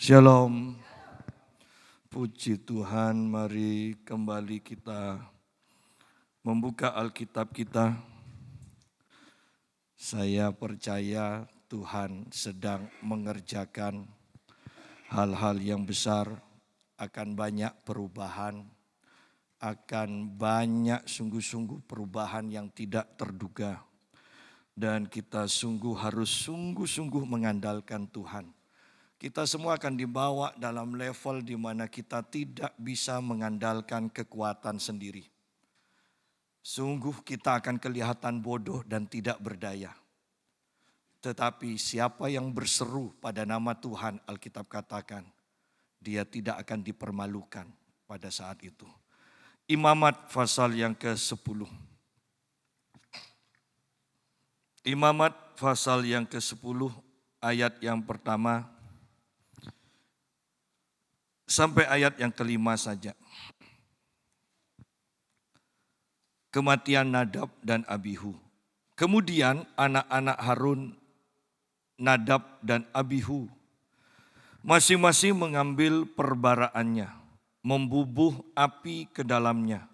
Shalom, puji Tuhan, mari kembali kita membuka Alkitab kita. Saya percaya Tuhan sedang mengerjakan hal-hal yang besar, akan banyak perubahan, akan banyak sungguh-sungguh perubahan yang tidak terduga. Dan kita harus sungguh-sungguh mengandalkan Tuhan. Kita semua akan dibawa dalam level di mana kita tidak bisa mengandalkan kekuatan sendiri. Sungguh kita akan kelihatan bodoh dan tidak berdaya. Tetapi siapa yang berseru pada nama Tuhan, Alkitab katakan, dia tidak akan dipermalukan pada saat itu. Imamat pasal yang ke-10. Imamat pasal yang ke-10 ayat yang pertama sampai ayat yang ke-5 saja. Kematian Nadab dan Abihu. Kemudian anak-anak Harun, Nadab dan Abihu, masing-masing mengambil perbaraannya, membubuh api ke dalamnya,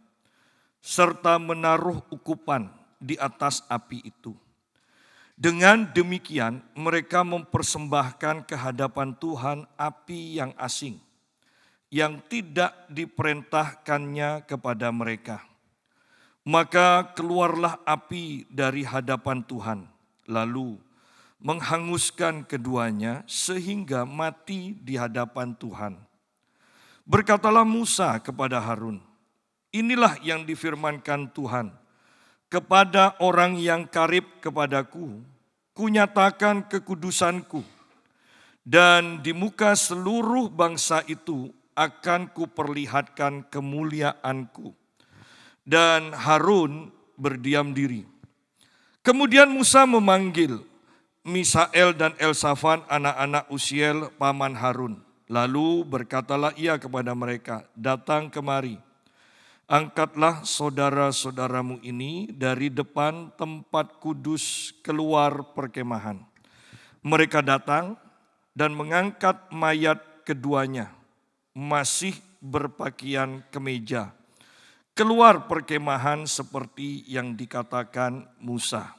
serta menaruh ukupan di atas api itu. Dengan demikian mereka mempersembahkan ke hadapan Tuhan api yang asing, yang tidak diperintahkannya kepada mereka. Maka keluarlah api dari hadapan Tuhan, lalu menghanguskan keduanya sehingga mati di hadapan Tuhan. Berkatalah Musa kepada Harun, inilah yang difirmankan Tuhan, kepada orang yang karib kepadaku, kunyatakan kekudusanku, dan di muka seluruh bangsa itu akan kuperlihatkan kemuliaanku. Dan Harun berdiam diri. Kemudian Musa memanggil Misael dan Elsafan, anak-anak Usiel, paman Harun. Lalu berkatalah ia kepada mereka, datang kemari. Angkatlah saudara-saudaramu ini dari depan tempat kudus keluar perkemahan. Mereka datang dan mengangkat mayat keduanya, masih berpakaian kemeja, keluar perkemahan seperti yang dikatakan Musa.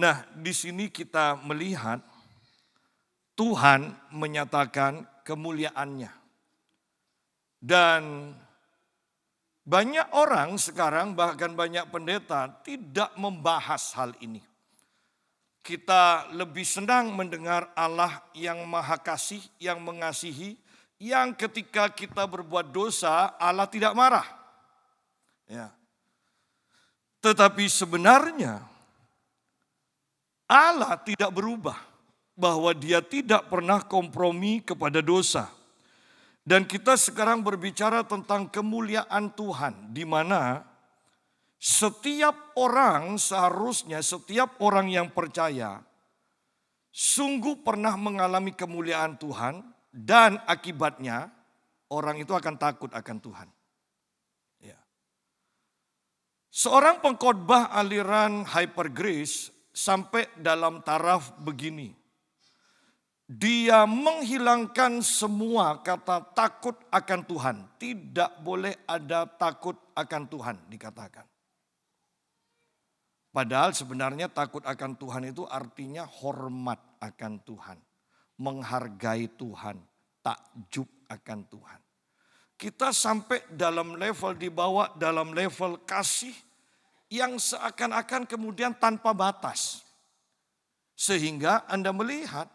Nah, di sini kita melihat Tuhan menyatakan kemuliaannya. Dan banyak orang sekarang, bahkan banyak pendeta tidak membahas hal ini. Kita lebih senang mendengar Allah yang maha kasih, yang mengasihi, yang ketika kita berbuat dosa Allah tidak marah. Ya. Tetapi sebenarnya Allah tidak berubah, bahwa dia tidak pernah kompromi kepada dosa. Dan kita sekarang berbicara tentang kemuliaan Tuhan, di mana setiap orang seharusnya, setiap orang yang percaya, sungguh pernah mengalami kemuliaan Tuhan, dan akibatnya orang itu akan takut akan Tuhan. Ya. Seorang pengkhotbah aliran Hyper Grace sampai dalam taraf begini. Dia menghilangkan semua kata takut akan Tuhan. Tidak boleh ada takut akan Tuhan dikatakan. Padahal sebenarnya takut akan Tuhan itu artinya hormat akan Tuhan. Menghargai Tuhan, takjub akan Tuhan. Kita sampai dalam level dibawa dalam level kasih yang seakan-akan kemudian tanpa batas. Sehingga Anda melihat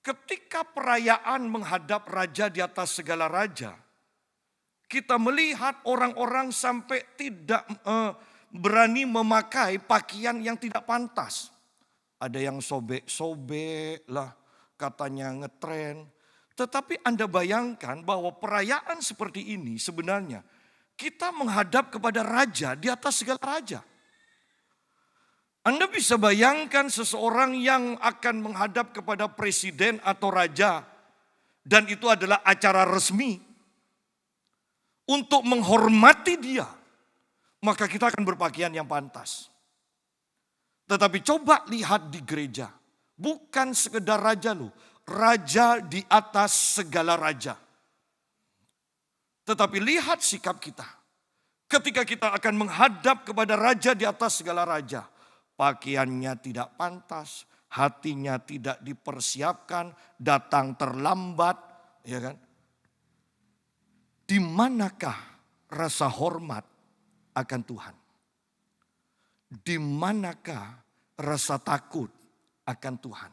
ketika perayaan menghadap raja di atas segala raja, kita melihat orang-orang sampai tidak berani memakai pakaian yang tidak pantas. Ada yang sobek-sobek lah, katanya ngetren. Tetapi Anda bayangkan bahwa perayaan seperti ini sebenarnya kita menghadap kepada raja di atas segala raja. Anda bisa bayangkan seseorang yang akan menghadap kepada presiden atau raja, dan itu adalah acara resmi untuk menghormati dia, maka kita akan berpakaian yang pantas. Tetapi coba lihat di gereja, bukan sekedar raja loh, raja di atas segala raja. Tetapi lihat sikap kita. Ketika kita akan menghadap kepada raja di atas segala raja. Pakaiannya tidak pantas, hatinya tidak dipersiapkan, datang terlambat. Ya kan? Di manakah rasa hormat akan Tuhan? Di manakah rasa takut akan Tuhan?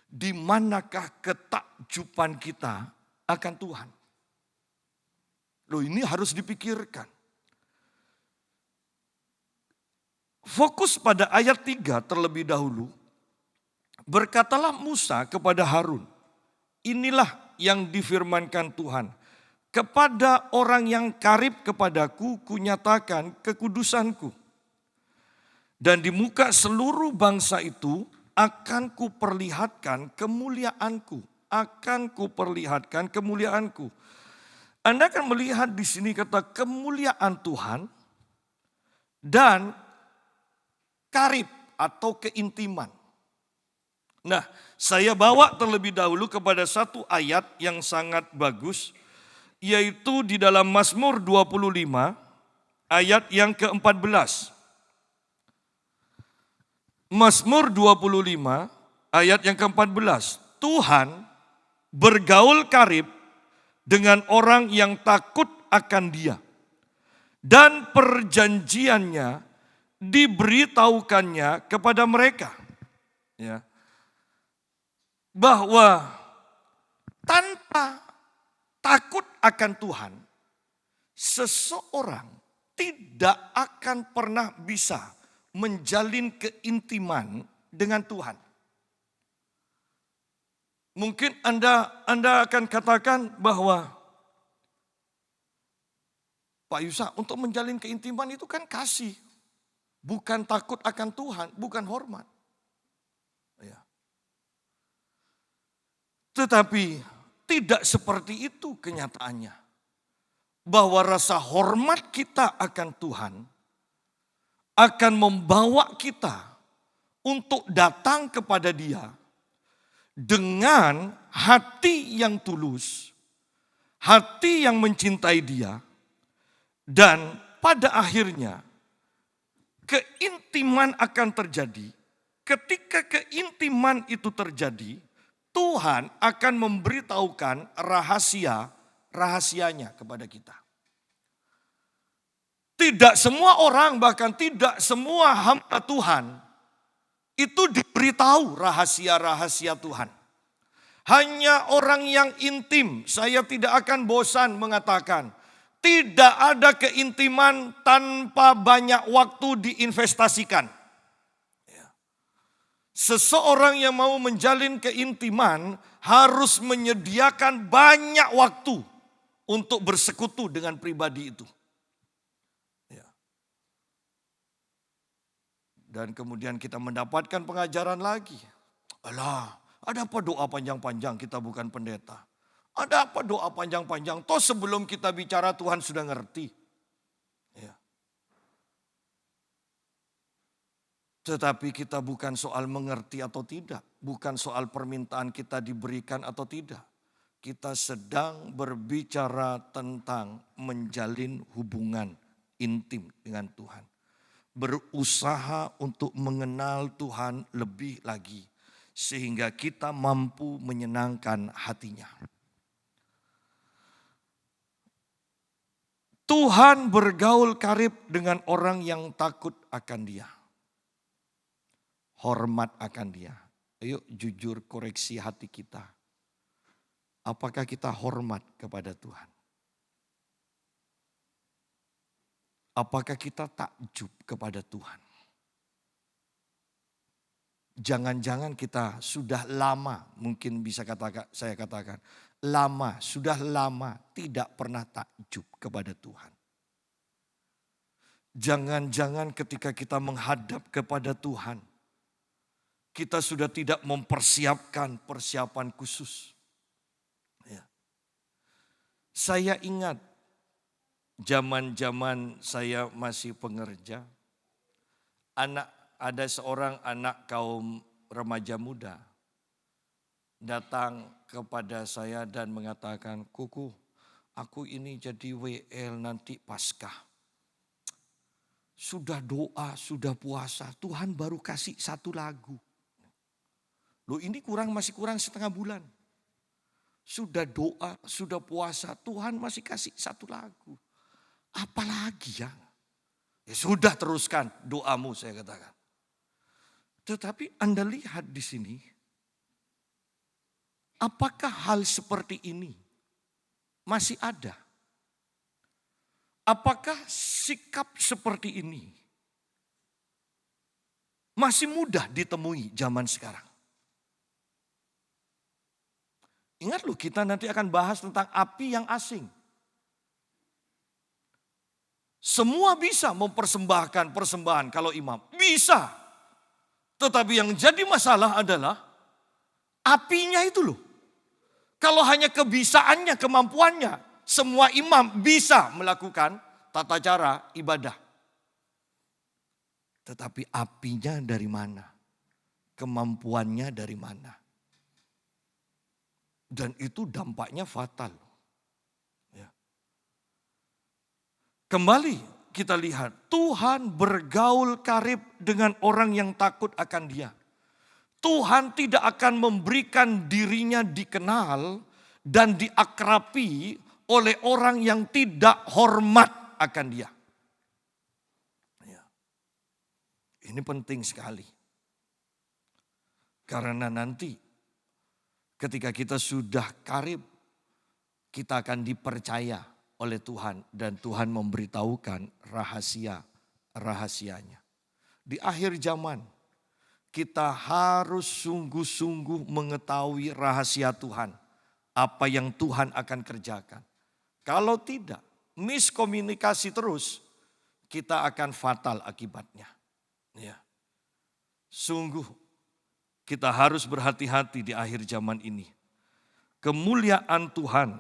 Di manakah ketakjuban kita akan Tuhan? Loh, ini harus dipikirkan. Fokus pada ayat 3 terlebih dahulu. Berkatalah Musa kepada Harun, inilah yang difirmankan Tuhan. Kepada orang yang karib kepadaku, kunyatakan kekudusanku. Dan di muka seluruh bangsa itu akan kuperlihatkan kemuliaanku. Akan kuperlihatkan kemuliaanku. Anda akan melihat di sini kata kemuliaan Tuhan dan karib atau keintiman. Nah, saya bawa terlebih dahulu kepada satu ayat yang sangat bagus, yaitu di dalam Mazmur 25 ayat yang ke-14. Mazmur 25 ayat yang ke-14. Tuhan bergaul karib dengan orang yang takut akan Dia. Dan perjanjiannya diberitahukannya kepada mereka. Ya. Bahwa tanpa takut akan Tuhan, seseorang tidak akan pernah bisa menjalin keintiman dengan Tuhan. Mungkin Anda akan katakan bahwa Pak Yusa, untuk menjalin keintiman itu kan kasih. Bukan takut akan Tuhan, bukan hormat. Ya. Tetapi tidak seperti itu kenyataannya. Bahwa rasa hormat kita akan Tuhan akan membawa kita untuk datang kepada Dia dengan hati yang tulus, hati yang mencintai Dia, dan pada akhirnya keintiman akan terjadi. Ketika keintiman itu terjadi, Tuhan akan memberitahukan rahasianya kepada kita. Tidak semua orang, bahkan tidak semua hamba Tuhan itu diberitahu rahasia-rahasia Tuhan. Hanya orang yang intim, saya tidak akan bosan mengatakan, tidak ada keintiman tanpa banyak waktu diinvestasikan. Seseorang yang mau menjalin keintiman harus menyediakan banyak waktu untuk bersekutu dengan pribadi itu. Dan kemudian kita mendapatkan pengajaran lagi. Alah, ada apa doa panjang-panjang, kita bukan pendeta. Ada apa doa panjang-panjang, toh sebelum kita bicara Tuhan sudah ngerti. Ya. Tetapi kita bukan soal mengerti atau tidak. Bukan soal permintaan kita diberikan atau tidak. Kita sedang berbicara tentang menjalin hubungan intim dengan Tuhan. Berusaha untuk mengenal Tuhan lebih lagi. Sehingga kita mampu menyenangkan hatinya. Tuhan bergaul karib dengan orang yang takut akan Dia. Hormat akan Dia. Ayo jujur koreksi hati kita. Apakah kita hormat kepada Tuhan? Apakah kita takjub kepada Tuhan? Jangan-jangan kita sudah lama, mungkin bisa saya katakan, sudah lama tidak pernah takjub kepada Tuhan. Jangan-jangan ketika kita menghadap kepada Tuhan, kita sudah tidak mempersiapkan persiapan khusus. Ya. Saya ingat zaman-zaman saya masih pengerja, ada seorang anak kaum remaja muda. datang kepada saya dan mengatakan, Kuku, aku ini jadi WL nanti Paskah. Sudah doa, sudah puasa, Tuhan baru kasih 1 lagu. Loh ini masih kurang setengah bulan. Sudah doa, sudah puasa, Tuhan masih kasih 1 lagu. Apalagi ya? Ya sudah teruskan doamu, saya katakan. Tetapi Anda lihat di sini, apakah hal seperti ini masih ada? Apakah sikap seperti ini masih mudah ditemui zaman sekarang? Ingat loh, kita nanti akan bahas tentang api yang asing. Semua bisa mempersembahkan persembahan kalau imam. Bisa. Tetapi yang jadi masalah adalah apinya itu loh. Kalau hanya kebisaannya, kemampuannya, semua imam bisa melakukan tata cara ibadah. Tetapi apinya dari mana? Kemampuannya dari mana? Dan itu dampaknya fatal. Ya. Kembali kita lihat, Tuhan bergaul karib dengan orang yang takut akan Dia. Tuhan tidak akan memberikan dirinya dikenal dan diakrabi oleh orang yang tidak hormat akan Dia. Ya. Ini penting sekali. Karena nanti ketika kita sudah karib, kita akan dipercaya oleh Tuhan dan Tuhan memberitahukan rahasia-rahasianya. Di akhir zaman kita harus sungguh-sungguh mengetahui rahasia Tuhan. Apa yang Tuhan akan kerjakan. Kalau tidak, miskomunikasi terus, kita akan fatal akibatnya. Ya. Sungguh kita harus berhati-hati di akhir zaman ini. Kemuliaan Tuhan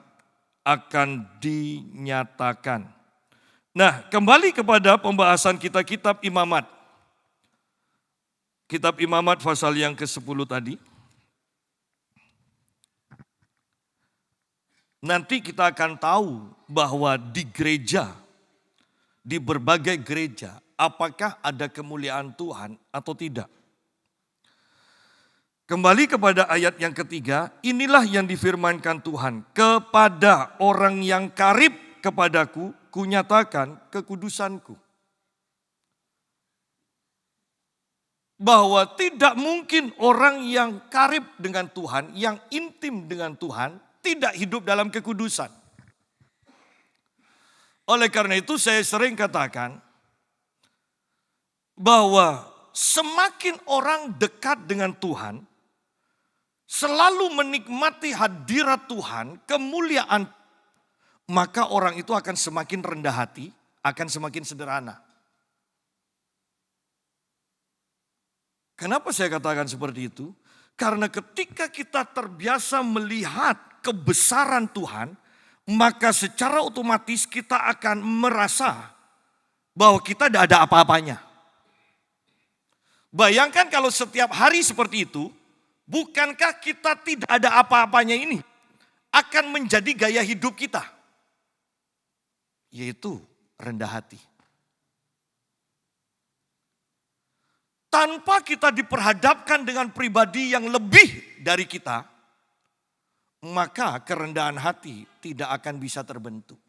akan dinyatakan. Nah, kembali kepada pembahasan kita kitab Imamat. Kitab Imamat pasal yang ke-10 tadi. Nanti kita akan tahu bahwa di gereja, di berbagai gereja, apakah ada kemuliaan Tuhan atau tidak. Kembali kepada ayat yang ketiga, inilah yang difirmankan Tuhan. Kepada orang yang karib kepadaku, kunyatakan kekudusanku. Bahwa tidak mungkin orang yang karib dengan Tuhan, yang intim dengan Tuhan, tidak hidup dalam kekudusan. Oleh karena itu saya sering katakan bahwa semakin orang dekat dengan Tuhan, selalu menikmati hadirat Tuhan, kemuliaan, maka orang itu akan semakin rendah hati, akan semakin sederhana. Kenapa saya katakan seperti itu? Karena ketika kita terbiasa melihat kebesaran Tuhan, maka secara otomatis kita akan merasa bahwa kita tidak ada apa-apanya. Bayangkan kalau setiap hari seperti itu, bukankah kita tidak ada apa-apanya ini akan menjadi gaya hidup kita? Yaitu rendah hati. Tanpa kita diperhadapkan dengan pribadi yang lebih dari kita, maka kerendahan hati tidak akan bisa terbentuk.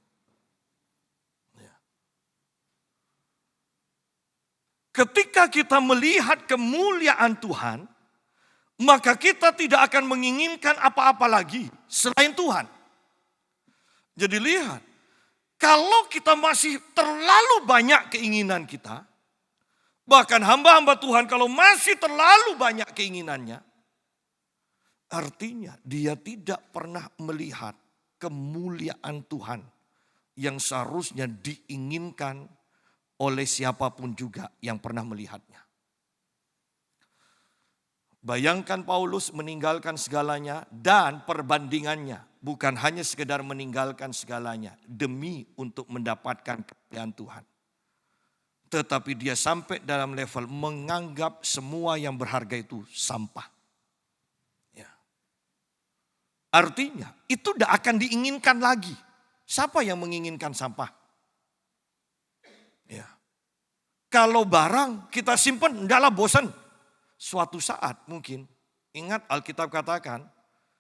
Ketika kita melihat kemuliaan Tuhan, maka kita tidak akan menginginkan apa-apa lagi selain Tuhan. Jadi lihat, kalau kita masih terlalu banyak keinginan kita, bahkan hamba-hamba Tuhan kalau masih terlalu banyak keinginannya, artinya dia tidak pernah melihat kemuliaan Tuhan yang seharusnya diinginkan oleh siapapun juga yang pernah melihatnya. Bayangkan Paulus meninggalkan segalanya dan perbandingannya. Bukan hanya sekedar meninggalkan segalanya demi untuk mendapatkan kemuliaan Tuhan. Tetapi dia sampai dalam level menganggap semua yang berharga itu sampah. Ya. Artinya itu tidak akan diinginkan lagi. Siapa yang menginginkan sampah? Ya. Kalau barang kita simpan, tidaklah bosan. Suatu saat mungkin, ingat Alkitab katakan,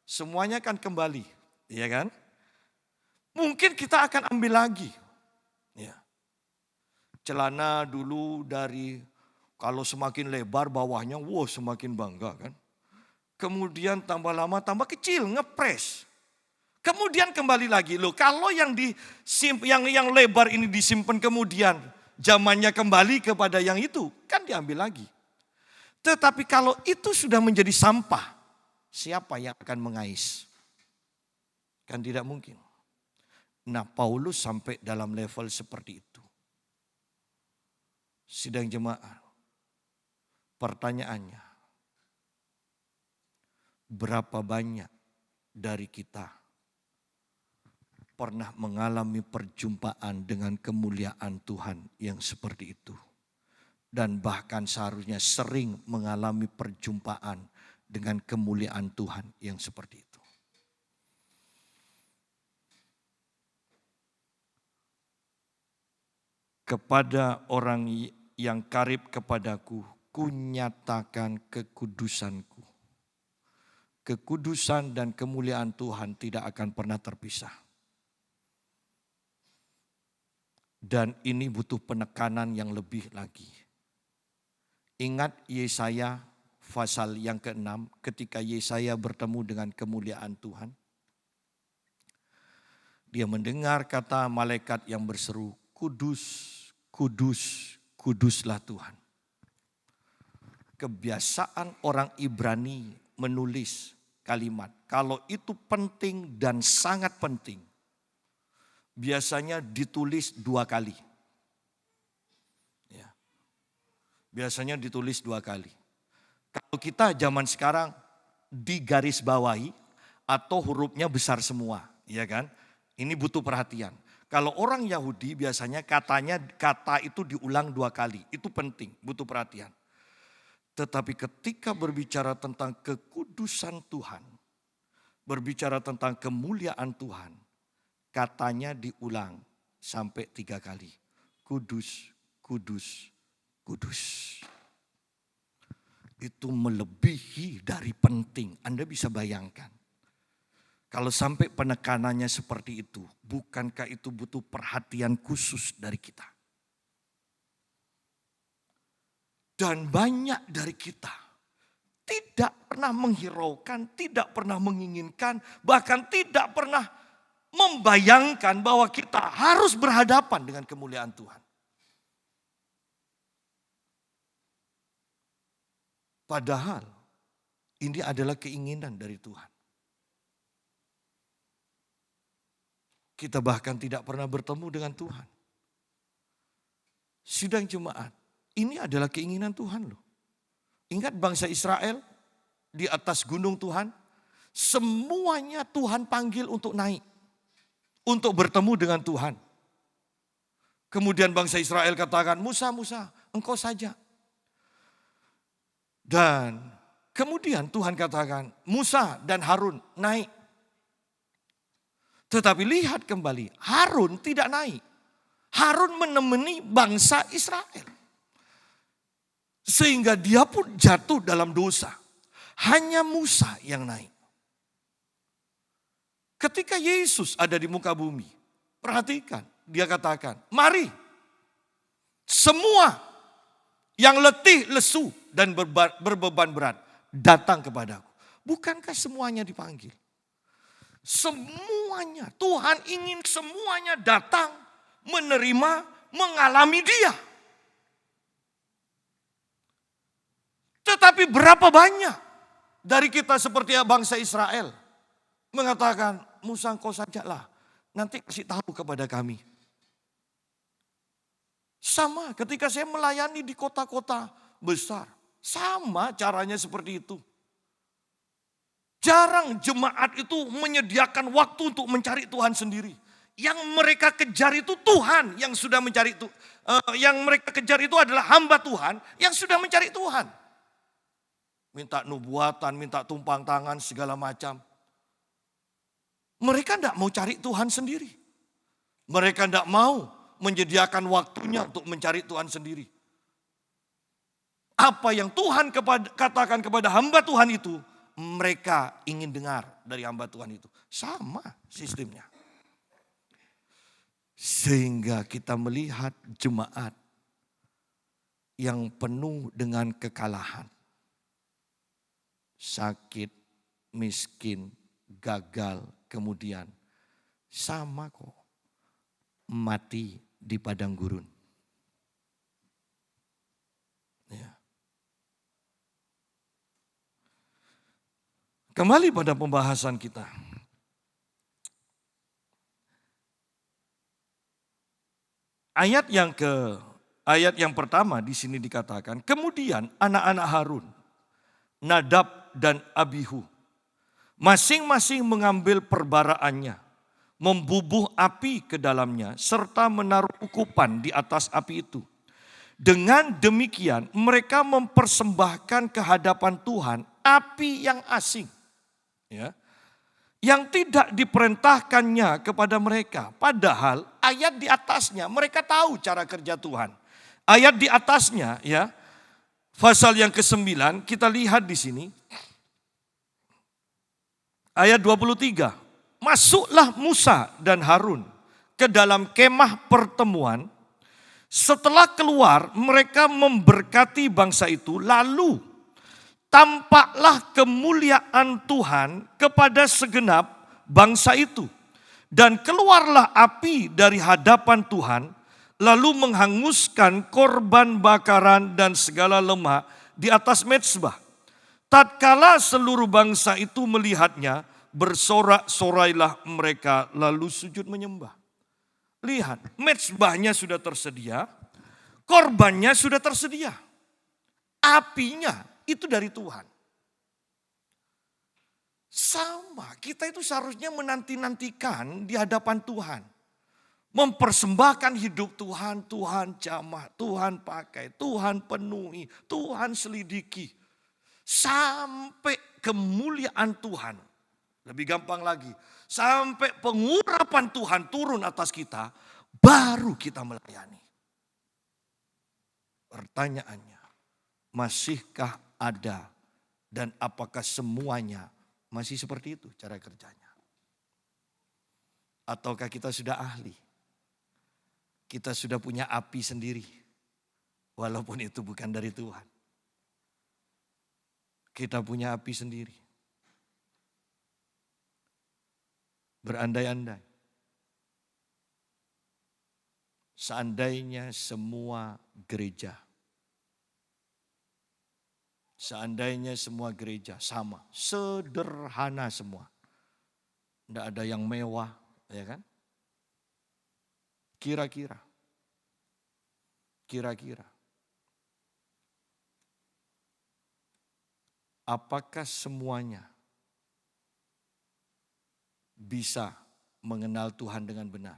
semuanya akan kembali. Ya kan? Mungkin kita akan ambil lagi. Ya. Celana dulu dari, kalau semakin lebar bawahnya, semakin bangga kan. Kemudian tambah lama tambah kecil, ngepres. Kemudian kembali lagi, loh kalau yang lebar ini disimpan kemudian zamannya kembali kepada yang itu, kan diambil lagi. Tetapi kalau itu sudah menjadi sampah, siapa yang akan mengais? Kan tidak mungkin. Nah, Paulus sampai dalam level seperti itu. Sidang jemaat, pertanyaannya, berapa banyak dari kita pernah mengalami perjumpaan dengan kemuliaan Tuhan yang seperti itu? Dan bahkan seharusnya sering mengalami perjumpaan dengan kemuliaan Tuhan yang seperti itu. Kepada orang yang karib kepadaku, kunyatakan kekudusanku. Kekudusan dan kemuliaan Tuhan tidak akan pernah terpisah. Dan ini butuh penekanan yang lebih lagi. Ingat Yesaya pasal yang ke-6 ketika Yesaya bertemu dengan kemuliaan Tuhan. Dia mendengar kata malaikat yang berseru, kudus, kudus, kuduslah Tuhan. Kebiasaan orang Ibrani menulis kalimat, kalau itu penting dan sangat penting, biasanya ditulis 2 kali. Ya. Biasanya ditulis 2 kali. Kalau kita zaman sekarang digaris bawahi atau hurufnya besar semua, ya kan? Ini butuh perhatian. Kalau orang Yahudi biasanya kata itu diulang 2 kali. Itu penting, butuh perhatian. Tetapi ketika berbicara tentang kekudusan Tuhan, berbicara tentang kemuliaan Tuhan, katanya diulang sampai 3 kali. Kudus, kudus, kudus. Itu melebihi dari penting. Anda bisa bayangkan. Kalau sampai penekanannya seperti itu, bukankah itu butuh perhatian khusus dari kita? Dan banyak dari kita tidak pernah menghiraukan, tidak pernah menginginkan, bahkan tidak pernah membayangkan bahwa kita harus berhadapan dengan kemuliaan Tuhan. Padahal ini adalah keinginan dari Tuhan. Kita bahkan tidak pernah bertemu dengan Tuhan. Sidang jemaat, ini adalah keinginan Tuhan loh. Ingat bangsa Israel di atas gunung Tuhan, semuanya Tuhan panggil untuk naik. Untuk bertemu dengan Tuhan. Kemudian bangsa Israel katakan, Musa, Musa, engkau saja. Dan kemudian Tuhan katakan, Musa dan Harun naik. Tetapi lihat kembali, Harun tidak naik. Harun menemani bangsa Israel. Sehingga dia pun jatuh dalam dosa. Hanya Musa yang naik. Ketika Yesus ada di muka bumi, perhatikan, dia katakan, mari semua yang letih, lesu dan berbeban berat datang kepadaku. Bukankah semuanya dipanggil? Semuanya, Tuhan ingin semuanya datang, menerima, mengalami dia. Tetapi berapa banyak dari kita seperti bangsa Israel mengatakan, Musa engkau sajalah, nanti kasih tahu kepada kami. Sama ketika saya melayani di kota-kota besar, sama caranya seperti itu. Jarang jemaat itu menyediakan waktu untuk mencari Tuhan sendiri. Yang mereka kejar itu Tuhan yang sudah mencari itu. Yang mereka kejar itu adalah hamba Tuhan yang sudah mencari Tuhan. Minta nubuatan, minta tumpang tangan segala macam. Mereka tidak mau cari Tuhan sendiri. Mereka tidak mau menyediakan waktunya untuk mencari Tuhan sendiri. Apa yang Tuhan katakan kepada hamba Tuhan itu, mereka ingin dengar dari hamba Tuhan itu. Sama sistemnya. Sehingga kita melihat jemaat yang penuh dengan kekalahan. Sakit, miskin, gagal, kemudian sama kok. Mati di padang gurun. Ya. Kembali pada pembahasan kita. Ayat yang pertama di sini dikatakan, kemudian anak-anak Harun, Nadab dan Abihu, masing-masing mengambil perbaraannya, membubuh api ke dalamnya, serta menaruh ukupan di atas api itu. Dengan demikian mereka mempersembahkan ke hadapan Tuhan api yang asing. Ya. Yang tidak diperintahkannya kepada mereka. Padahal ayat di atasnya mereka tahu cara kerja Tuhan. Ayat di atasnya ya, pasal yang ke-9 kita lihat di sini. Ayat 23. Masuklah Musa dan Harun ke dalam kemah pertemuan. Setelah keluar mereka memberkati bangsa itu, lalu tampaklah kemuliaan Tuhan kepada segenap bangsa itu. Dan keluarlah api dari hadapan Tuhan, lalu menghanguskan korban bakaran dan segala lemah di atas mezbah. Tatkala seluruh bangsa itu melihatnya, bersorak-sorailah mereka lalu sujud menyembah. Lihat, mezbahnya sudah tersedia, korbannya sudah tersedia. Apinya itu dari Tuhan. Sama, kita itu seharusnya menanti-nantikan di hadapan Tuhan. Mempersembahkan hidup Tuhan, Tuhan jamah, Tuhan pakai, Tuhan penuhi, Tuhan selidiki. Sampai kemuliaan Tuhan. Lebih gampang lagi, sampai pengurapan Tuhan turun atas kita, baru kita melayani. Pertanyaannya, masihkah ada dan apakah semuanya masih seperti itu cara kerjanya? Ataukah kita sudah ahli? Kita sudah punya api sendiri, walaupun itu bukan dari Tuhan. Kita punya api sendiri. Berandai-andai. Seandainya semua gereja sama, sederhana semua. Tidak ada yang mewah, ya kan? Kira-kira. Apakah semuanya bisa mengenal Tuhan dengan benar?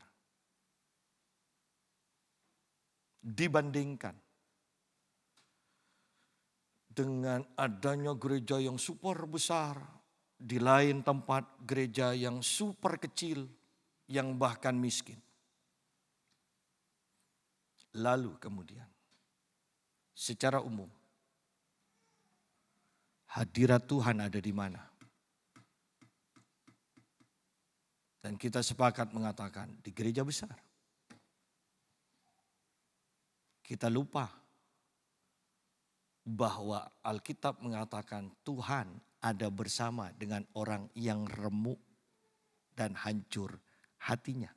Dibandingkan dengan adanya gereja yang super besar, di lain tempat gereja yang super kecil, yang bahkan miskin. Lalu kemudian, secara umum, hadirat Tuhan ada di mana? Dan kita sepakat mengatakan di gereja besar. Kita lupa bahwa Alkitab mengatakan Tuhan ada bersama dengan orang yang remuk dan hancur hatinya.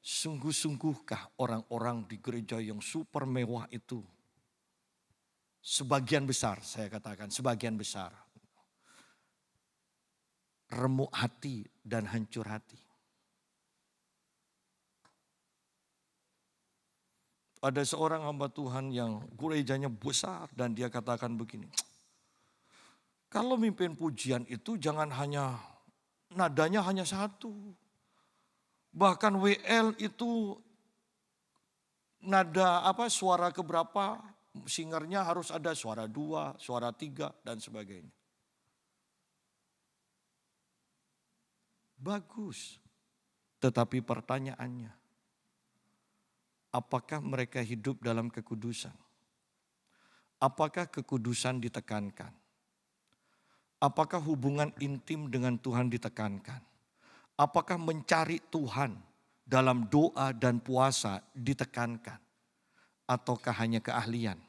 Sungguh-sungguhkah orang-orang di gereja yang super mewah itu, sebagian besar, saya katakan sebagian besar, remuk hati dan hancur hati? Ada seorang hamba Tuhan yang gerejanya besar dan dia katakan begini, kalau mimpin pujian itu jangan hanya nadanya hanya satu. Bahkan WL itu nada suara keberapa, singernya harus ada suara 2, suara 3 dan sebagainya. Bagus. Tetapi pertanyaannya, apakah mereka hidup dalam kekudusan? Apakah kekudusan ditekankan? Apakah hubungan intim dengan Tuhan ditekankan? Apakah mencari Tuhan dalam doa dan puasa ditekankan? Ataukah hanya keahlian?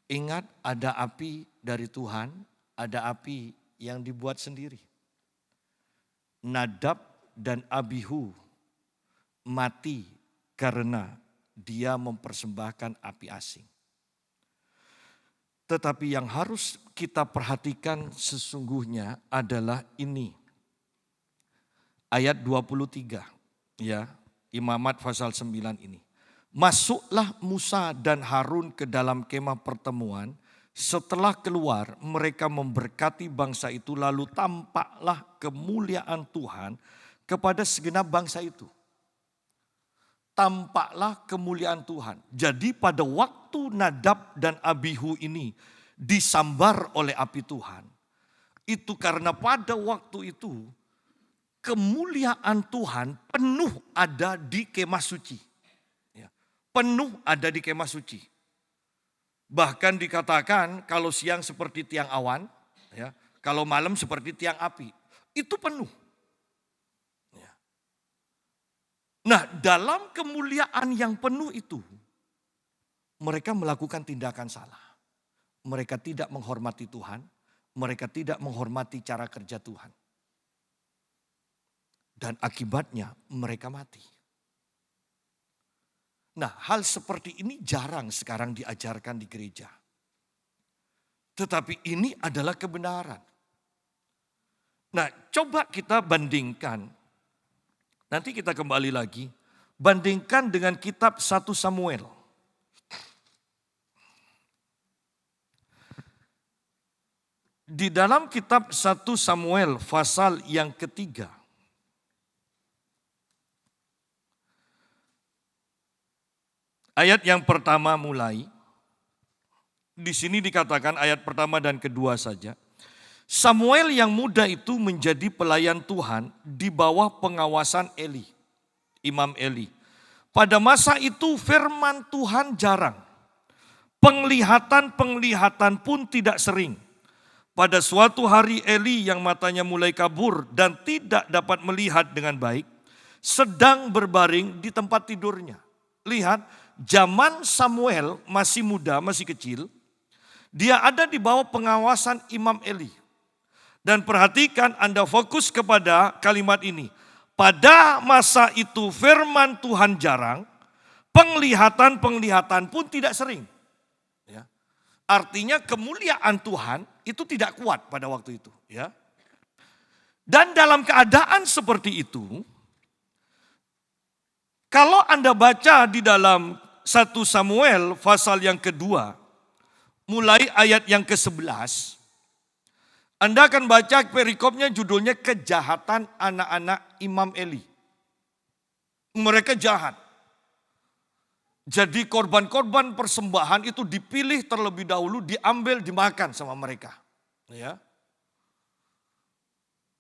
Ingat, ada api dari Tuhan, ada api yang dibuat sendiri. Nadab dan Abihu mati karena dia mempersembahkan api asing. Tetapi yang harus kita perhatikan sesungguhnya adalah ini. Ayat 23, ya, Imamat pasal 9 ini. Masuklah Musa dan Harun ke dalam kemah pertemuan. Setelah keluar, mereka memberkati bangsa itu, lalu tampaklah kemuliaan Tuhan kepada segenap bangsa itu. Tampaklah kemuliaan Tuhan. Jadi pada waktu Nadab dan Abihu ini disambar oleh api Tuhan, itu karena pada waktu itu kemuliaan Tuhan penuh ada di kemah suci. Penuh ada di kemah suci. Bahkan dikatakan kalau siang seperti tiang awan, ya, kalau malam seperti tiang api. Itu penuh. Ya. Nah, dalam kemuliaan yang penuh itu, mereka melakukan tindakan salah. Mereka tidak menghormati Tuhan, mereka tidak menghormati cara kerja Tuhan. Dan akibatnya mereka mati. Nah, hal seperti ini jarang sekarang diajarkan di gereja. Tetapi ini adalah kebenaran. Nah, coba kita bandingkan. Nanti kita kembali lagi. Bandingkan dengan kitab 1 Samuel. Di dalam kitab 1 Samuel pasal yang ketiga. Ayat yang pertama mulai, di sini dikatakan ayat pertama dan kedua saja. Samuel yang muda itu menjadi pelayan Tuhan di bawah pengawasan Eli, Imam Eli. Pada masa itu firman Tuhan jarang. Penglihatan pun tidak sering. Pada suatu hari Eli yang matanya mulai kabur dan tidak dapat melihat dengan baik, sedang berbaring di tempat tidurnya. Lihat, zaman Samuel masih muda, masih kecil, dia ada di bawah pengawasan Imam Eli. Dan perhatikan, Anda fokus kepada kalimat ini. Pada masa itu firman Tuhan jarang, penglihatan pun tidak sering. Ya. Artinya kemuliaan Tuhan itu tidak kuat pada waktu itu. Ya. Dan dalam keadaan seperti itu, kalau Anda baca di dalam 1 Samuel pasal yang kedua, mulai ayat yang ke-11, Anda akan baca perikopnya judulnya kejahatan anak-anak Imam Eli. Mereka jahat. Jadi korban-korban persembahan itu dipilih terlebih dahulu, diambil, dimakan sama mereka. Ya.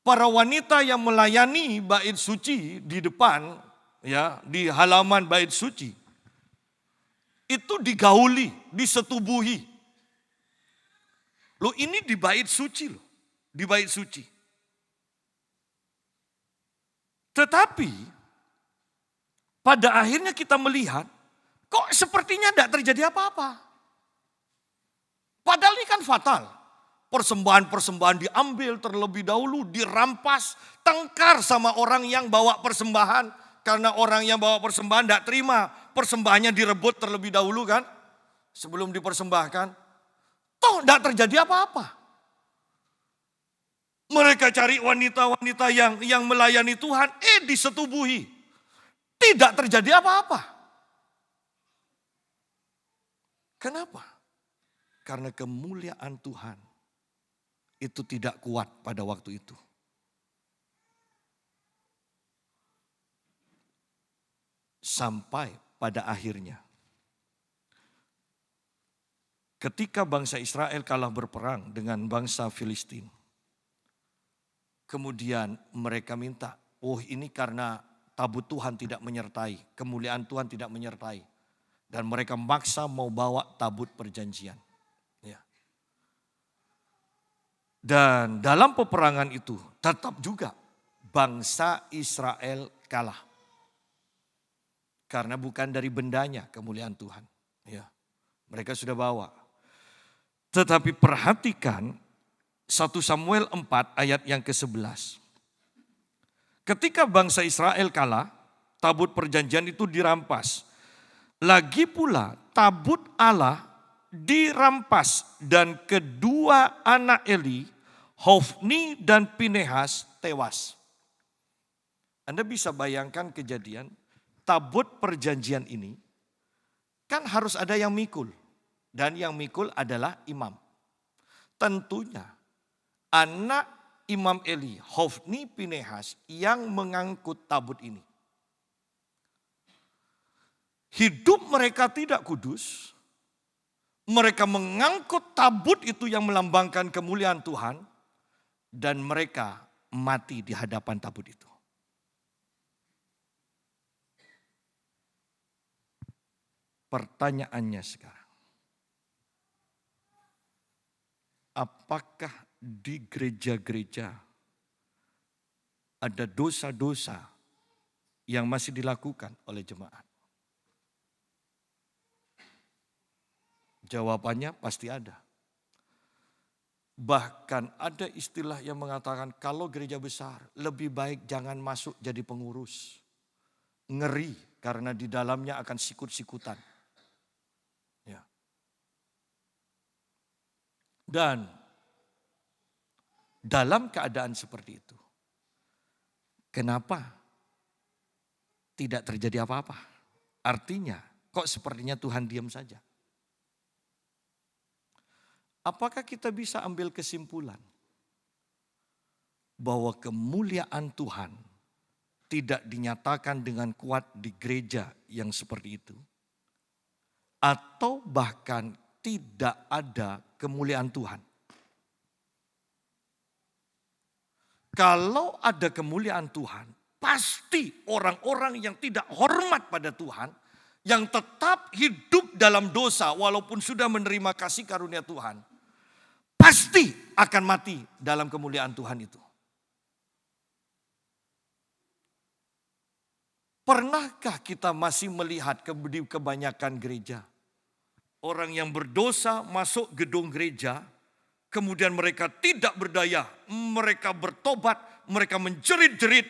Para wanita yang melayani bait suci di depan, ya, di halaman bait suci, itu digauli, disetubuhi. Loh, ini di bait suci loh, di bait suci. Tetapi pada akhirnya kita melihat, kok sepertinya tidak terjadi apa-apa. Padahal ini kan fatal. Persembahan-persembahan diambil terlebih dahulu, dirampas, tengkar sama orang yang bawa persembahan. Karena orang yang bawa persembahan tidak terima, persembahannya direbut terlebih dahulu kan, sebelum dipersembahkan. Toh tidak terjadi apa-apa. Mereka cari wanita-wanita yang melayani Tuhan, disetubuhi. Tidak terjadi apa-apa. Kenapa? Karena kemuliaan Tuhan itu tidak kuat pada waktu itu. Sampai pada akhirnya, ketika bangsa Israel kalah berperang dengan bangsa Filistin, Kemudian mereka minta, oh ini karena tabut Tuhan tidak menyertai, kemuliaan Tuhan tidak menyertai. Dan mereka maksa mau bawa tabut perjanjian. Ya. Dan dalam peperangan itu tetap juga bangsa Israel kalah. Karena bukan dari bendanya kemuliaan Tuhan. Ya. Mereka sudah bawa. Tetapi perhatikan 1 Samuel 4 ayat yang ke-11. Ketika bangsa Israel kalah, tabut perjanjian itu dirampas. Lagi pula tabut Allah dirampas dan kedua anak Eli, Hofni dan Pinehas tewas. Anda bisa bayangkan kejadian tabut perjanjian ini kan harus ada yang mikul. Dan yang mikul adalah imam. Tentunya anak Imam Eli, Hofni Pinehas yang mengangkut tabut ini. Hidup mereka tidak kudus. Mereka mengangkut tabut itu yang melambangkan kemuliaan Tuhan. Dan mereka mati di hadapan tabut itu. Pertanyaannya sekarang. Apakah di gereja-gereja ada dosa-dosa yang masih dilakukan oleh jemaat? Jawabannya pasti ada. Bahkan ada istilah yang mengatakan kalau gereja besar lebih baik jangan masuk jadi pengurus. Ngeri karena di dalamnya akan sikut-sikutan. Ya. Dan dalam keadaan seperti itu, kenapa tidak terjadi apa-apa? Artinya kok sepertinya Tuhan diam saja? Apakah kita bisa ambil kesimpulan bahwa kemuliaan Tuhan tidak dinyatakan dengan kuat di gereja yang seperti itu? Atau bahkan tidak ada kemuliaan Tuhan? Kalau ada kemuliaan Tuhan, pasti orang-orang yang tidak hormat pada Tuhan, yang tetap hidup dalam dosa walaupun sudah menerima kasih karunia Tuhan, pasti akan mati dalam kemuliaan Tuhan itu. Pernahkah kita masih melihat di kebanyakan gereja, orang yang berdosa masuk gedung gereja, kemudian mereka tidak berdaya, mereka bertobat, mereka menjerit-jerit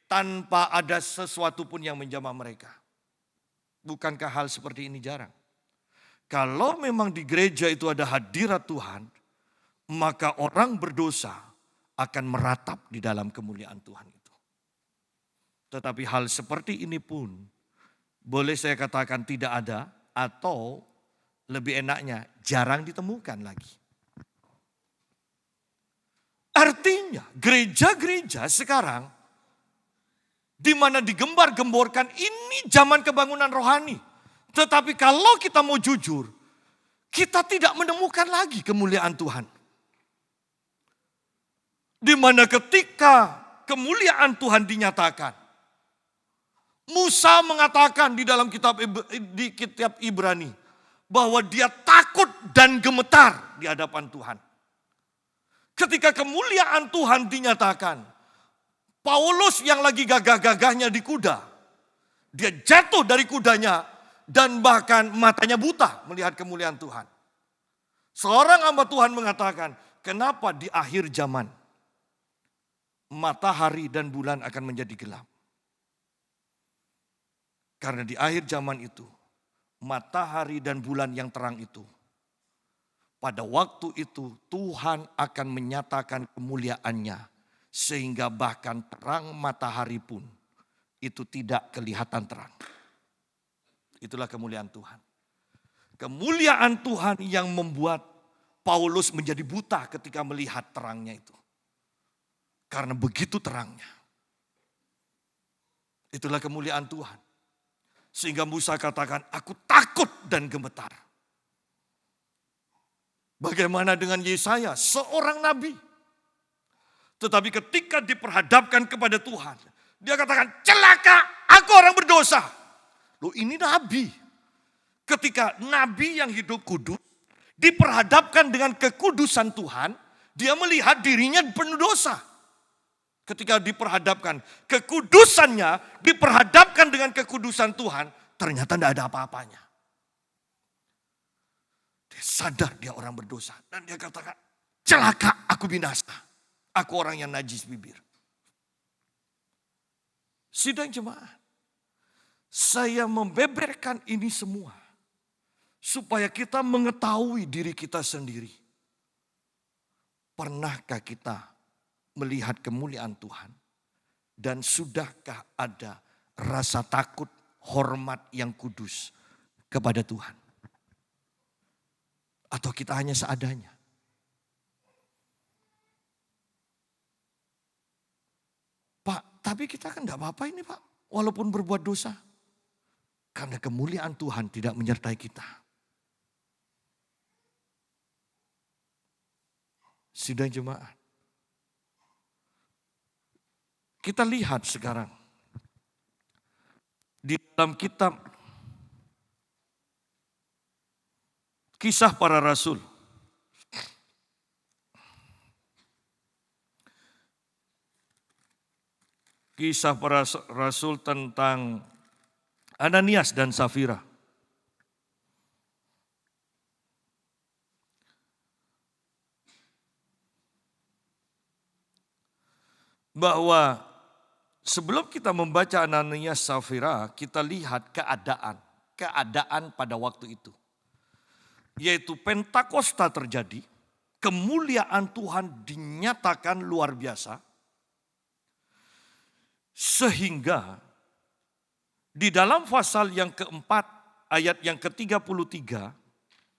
tanpa ada sesuatu pun yang menjamah mereka. Bukankah hal seperti ini jarang? Kalau memang di gereja itu ada hadirat Tuhan, maka orang berdosa akan meratap di dalam kemuliaan Tuhan itu. Tetapi hal seperti ini pun boleh saya katakan tidak ada atau lebih enaknya jarang ditemukan lagi. Artinya gereja-gereja sekarang di mana digembar-gemborkan ini zaman kebangunan rohani. Tetapi kalau kita mau jujur, kita tidak menemukan lagi kemuliaan Tuhan. Di mana ketika kemuliaan Tuhan dinyatakan, Musa mengatakan di dalam kitab Ibrani bahwa dia takut dan gemetar di hadapan Tuhan. Ketika kemuliaan Tuhan dinyatakan, Paulus yang lagi gagah-gagahnya di kuda, dia jatuh dari kudanya dan bahkan matanya buta melihat kemuliaan Tuhan. Seorang hamba Tuhan mengatakan, kenapa di akhir zaman matahari dan bulan akan menjadi gelap? Karena di akhir zaman itu, matahari dan bulan yang terang itu, pada waktu itu Tuhan akan menyatakan kemuliaannya, sehingga bahkan terang matahari pun itu tidak kelihatan terang. Itulah kemuliaan Tuhan. Kemuliaan Tuhan yang membuat Paulus menjadi buta ketika melihat terangnya itu. Karena begitu terangnya. Itulah kemuliaan Tuhan. Sehingga Musa katakan, aku takut dan gemetar. Bagaimana dengan Yesaya, seorang nabi. Tetapi ketika diperhadapkan kepada Tuhan, dia katakan, celaka, aku orang berdosa. Loh, ini nabi. Ketika nabi yang hidup kudus diperhadapkan dengan kekudusan Tuhan, dia melihat dirinya penuh dosa. Ketika diperhadapkan kekudusannya, diperhadapkan dengan kekudusan Tuhan, ternyata tidak ada apa-apanya. Dia sadar dia orang berdosa. Dan dia katakan, celaka, aku binasa. Aku orang yang najis bibir. Sidang jemaat, saya membeberkan ini semua supaya kita mengetahui diri kita sendiri. Pernahkah kita melihat kemuliaan Tuhan? Dan sudahkah ada rasa takut, hormat yang kudus kepada Tuhan? Atau kita hanya seadanya? Pak, tapi kita kan tidak apa-apa ini Pak, walaupun berbuat dosa. Karena kemuliaan Tuhan tidak menyertai kita. Sidang jemaat. Kita lihat sekarang. Di dalam kitab Kisah Para Rasul. Kisah Para Rasul tentang Ananias dan Safira. Bahwa sebelum kita membaca Ananias Safira, kita lihat keadaan pada waktu itu. Yaitu Pentakosta terjadi, kemuliaan Tuhan dinyatakan luar biasa. Sehingga di dalam pasal yang keempat, ayat yang ke-33,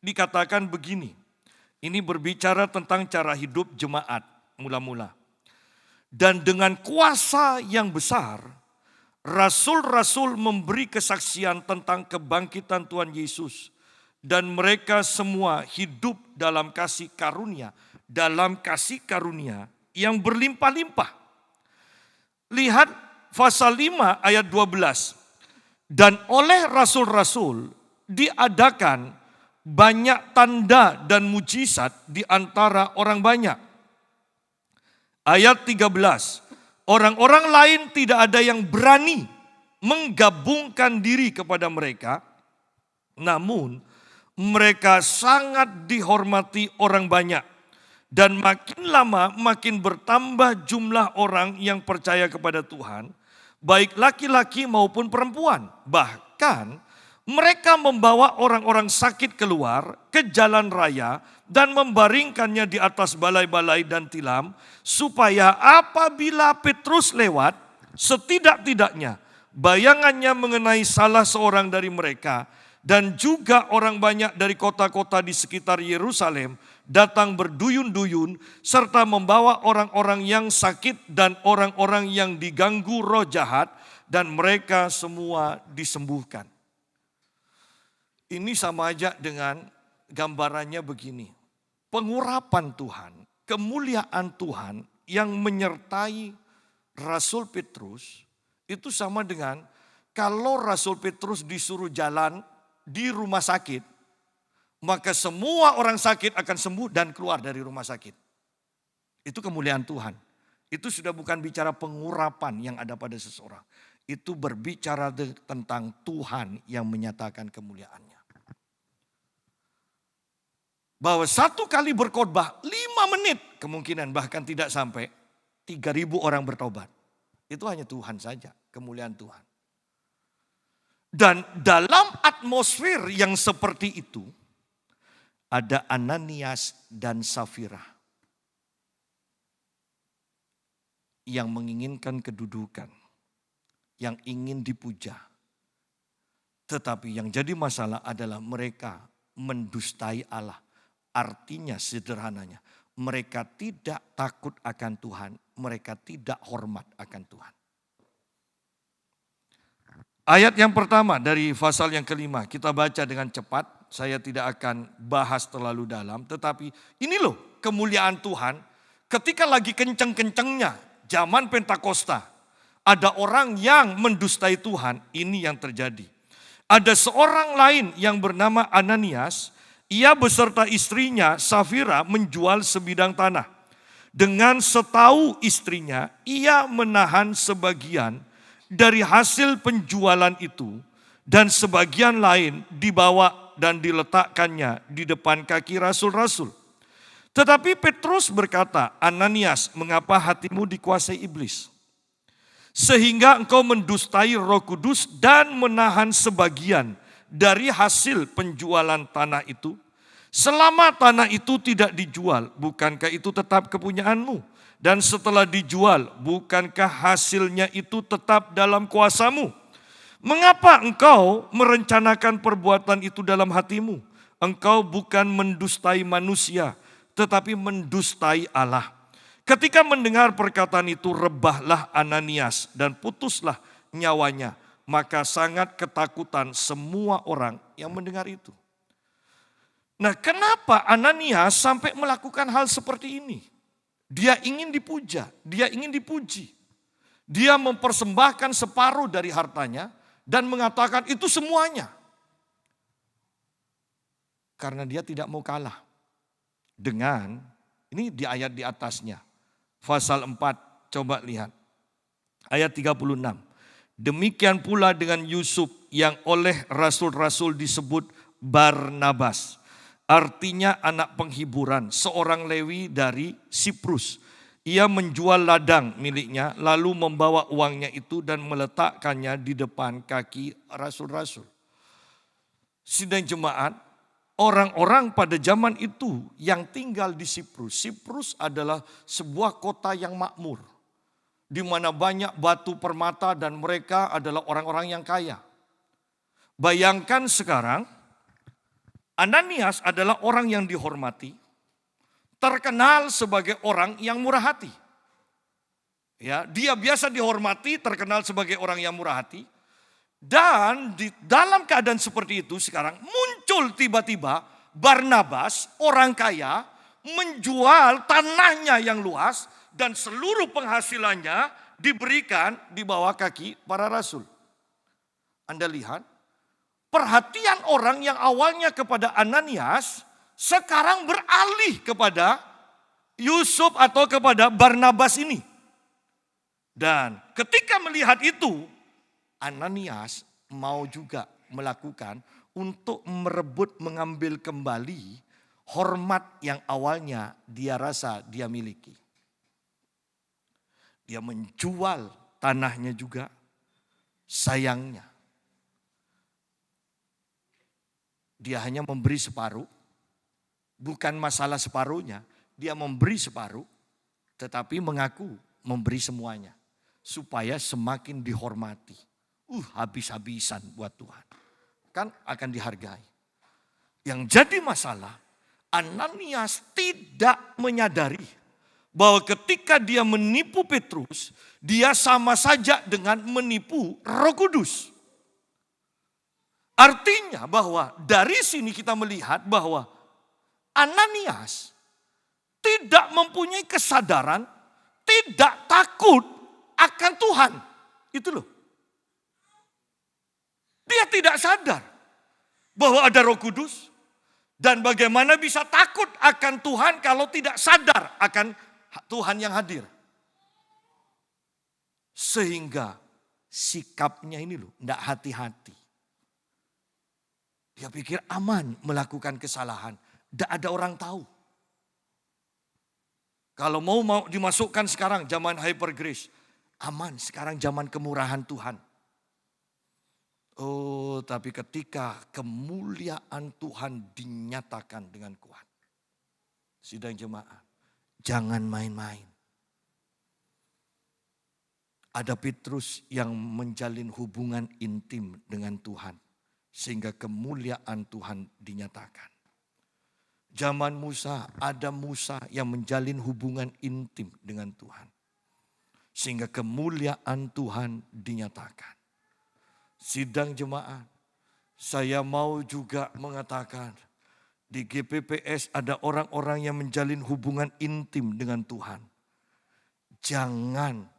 dikatakan begini. Ini berbicara tentang cara hidup jemaat mula-mula. Dan dengan kuasa yang besar, rasul-rasul memberi kesaksian tentang kebangkitan Tuhan Yesus. Dan mereka semua hidup dalam kasih karunia yang berlimpah-limpah. Lihat pasal 5 ayat 12. Dan oleh rasul-rasul diadakan banyak tanda dan mujizat di antara orang banyak. Ayat 13, orang-orang lain tidak ada yang berani menggabungkan diri kepada mereka, namun mereka sangat dihormati orang banyak. Dan makin lama makin bertambah jumlah orang yang percaya kepada Tuhan, baik laki-laki maupun perempuan. Bahkan mereka membawa orang-orang sakit keluar ke jalan raya dan membaringkannya di atas balai-balai dan tilam, supaya apabila Petrus lewat, setidak-tidaknya bayangannya mengenai salah seorang dari mereka, dan juga orang banyak dari kota-kota di sekitar Yerusalem datang berduyun-duyun, serta membawa orang-orang yang sakit dan orang-orang yang diganggu roh jahat, dan mereka semua disembuhkan. Ini sama aja dengan gambarannya begini. Pengurapan Tuhan, kemuliaan Tuhan yang menyertai Rasul Petrus itu sama dengan kalau Rasul Petrus disuruh jalan di rumah sakit, maka semua orang sakit akan sembuh dan keluar dari rumah sakit. Itu kemuliaan Tuhan. Itu sudah bukan bicara pengurapan yang ada pada seseorang. Itu berbicara tentang Tuhan yang menyatakan kemuliaannya. Bahwa satu kali berkhotbah 5 menit kemungkinan bahkan tidak sampai 3.000 orang bertobat. Itu hanya Tuhan saja, kemuliaan Tuhan. Dan dalam atmosfer yang seperti itu ada Ananias dan Safira yang menginginkan kedudukan, yang ingin dipuja. Tetapi yang jadi masalah adalah mereka mendustai Allah. Artinya sederhananya, mereka tidak takut akan Tuhan, mereka tidak hormat akan Tuhan. Ayat yang pertama dari pasal yang kelima, kita baca dengan cepat, saya tidak akan bahas terlalu dalam, tetapi ini loh kemuliaan Tuhan ketika lagi kenceng-kencengnya zaman Pentakosta, ada orang yang mendustai Tuhan, ini yang terjadi. Ada seorang lain yang bernama Ananias, ia beserta istrinya Safira menjual sebidang tanah. Dengan setahu istrinya, ia menahan sebagian dari hasil penjualan itu dan sebagian lain dibawa dan diletakkannya di depan kaki rasul-rasul. Tetapi Petrus berkata, Ananias, mengapa hatimu dikuasai iblis? Sehingga engkau mendustai Roh Kudus dan menahan sebagian dari hasil penjualan tanah itu. Selama tanah itu tidak dijual, bukankah itu tetap kepunyaanmu? Dan setelah dijual, bukankah hasilnya itu tetap dalam kuasamu? Mengapa engkau merencanakan perbuatan itu dalam hatimu? Engkau bukan mendustai manusia, tetapi mendustai Allah. Ketika mendengar perkataan itu, rebahlah Ananias dan putuslah nyawanya. Maka sangat ketakutan semua orang yang mendengar itu. Nah, kenapa Ananias sampai melakukan hal seperti ini? Dia ingin dipuja, dia ingin dipuji. Dia mempersembahkan separuh dari hartanya dan mengatakan itu semuanya. Karena dia tidak mau kalah dengan, ini di ayat di atasnya. Pasal 4, coba lihat. Ayat 36. Demikian pula dengan Yusuf yang oleh rasul-rasul disebut Barnabas. Artinya anak penghiburan, seorang Lewi dari Siprus. Ia menjual ladang miliknya lalu membawa uangnya itu dan meletakkannya di depan kaki rasul-rasul. Sidang jemaat, orang-orang pada zaman itu yang tinggal di Siprus. Siprus adalah sebuah kota yang makmur, di mana banyak batu permata dan mereka adalah orang-orang yang kaya. Bayangkan sekarang, Ananias adalah orang yang dihormati, terkenal sebagai orang yang murah hati. Ya, dia biasa dihormati, terkenal sebagai orang yang murah hati. Dan di dalam keadaan seperti itu sekarang muncul tiba-tiba Barnabas, orang kaya, menjual tanahnya yang luas dan seluruh penghasilannya diberikan di bawah kaki para rasul. Anda lihat, perhatian orang yang awalnya kepada Ananias sekarang beralih kepada Yusuf atau kepada Barnabas ini. Dan ketika melihat itu, Ananias mau juga melakukan untuk merebut, mengambil kembali hormat yang awalnya dia rasa dia miliki. Dia menjual tanahnya juga, sayangnya. Dia hanya memberi separuh, bukan masalah separuhnya, dia memberi separuh, tetapi mengaku memberi semuanya. Supaya semakin dihormati. Habis-habisan buat Tuhan. Kan akan dihargai. Yang jadi masalah, Ananias tidak menyadari bahwa ketika dia menipu Petrus, dia sama saja dengan menipu Roh Kudus. Artinya bahwa dari sini kita melihat bahwa Ananias tidak mempunyai kesadaran, tidak takut akan Tuhan. Itu loh. Dia tidak sadar bahwa ada Roh Kudus dan bagaimana bisa takut akan Tuhan kalau tidak sadar akan Tuhan yang hadir. Sehingga sikapnya ini loh, tidak hati-hati. Dia pikir aman melakukan kesalahan, tidak ada orang tahu. Kalau mau dimasukkan sekarang zaman hyper grace, aman sekarang zaman kemurahan Tuhan. Oh, tapi ketika kemuliaan Tuhan dinyatakan dengan kuat. Sidang jemaat, jangan main-main. Ada Petrus yang menjalin hubungan intim dengan Tuhan. Sehingga kemuliaan Tuhan dinyatakan. Zaman Musa, ada Musa yang menjalin hubungan intim dengan Tuhan. Sehingga kemuliaan Tuhan dinyatakan. Sidang jemaat, saya mau juga mengatakan, Di GPPS ada orang-orang yang menjalin hubungan intim dengan Tuhan. Jangan